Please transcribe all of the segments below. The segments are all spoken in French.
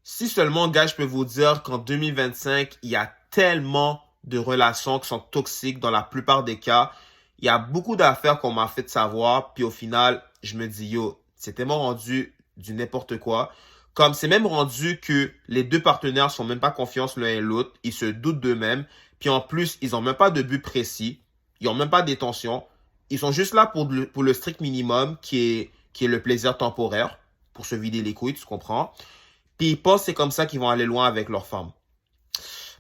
Si seulement, gars, je peux vous dire qu'en 2025, il y a tellement de relations qui sont toxiques dans la plupart des cas. Il y a beaucoup d'affaires qu'on m'a fait savoir, puis au final, je me dis, yo, c'est tellement rendu du n'importe quoi. Comme c'est même rendu que les deux partenaires sont même pas confiance l'un et l'autre, ils se doutent d'eux-mêmes, puis en plus, ils ont même pas de but précis, ils ont même pas d'intention, ils sont juste là pour le strict minimum qui est le plaisir temporaire, pour se vider les couilles, tu comprends? Puis ils pensent que c'est comme ça qu'ils vont aller loin avec leur femme.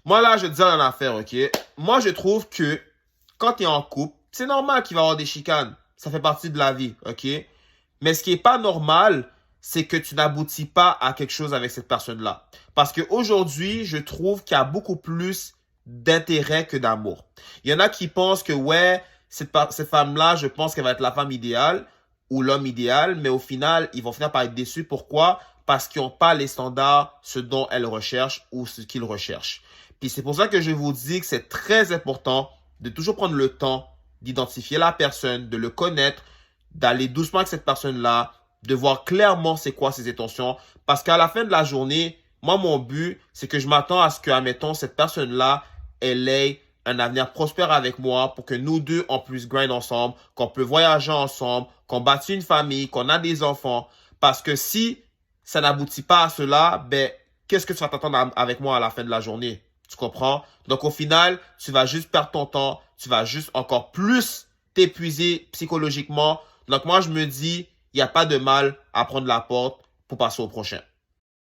Moi, là, je vais te dire une affaire, OK? Moi, je trouve que quand tu es en couple, c'est normal qu'il va y avoir des chicanes. Ça fait partie de la vie, OK? Mais ce qui est pas normal, c'est que tu n'aboutis pas à quelque chose avec cette personne-là. Parce qu'aujourd'hui, je trouve qu'il y a beaucoup plus d'intérêt que d'amour. Il y en a qui pensent que, ouais, cette femme-là, je pense qu'elle va être la femme idéale ou l'homme idéal, mais au final, ils vont finir par être déçus. Pourquoi? Parce qu'ils n'ont pas les standards, ce dont elles recherchent ou ce qu'ils recherchent. Puis c'est pour ça que je vous dis que c'est très important de toujours prendre le temps d'identifier la personne, de le connaître, d'aller doucement avec cette personne-là, de voir clairement c'est quoi ses intentions. Parce qu'à la fin de la journée, moi, mon but, c'est que je m'attends à ce que, admettons, cette personne-là, elle ait un avenir prospère avec moi pour que nous deux, on puisse grind ensemble, qu'on peut voyager ensemble, qu'on bâtit une famille, qu'on a des enfants. Parce que si ça n'aboutit pas à cela, ben, qu'est-ce que tu vas t'attendre avec moi à la fin de la journée? Tu comprends? Donc, au final, tu vas juste perdre ton temps, tu vas juste encore plus t'épuiser psychologiquement. Donc, moi, je me dis, il n'y a pas de mal à prendre la porte pour passer au prochain.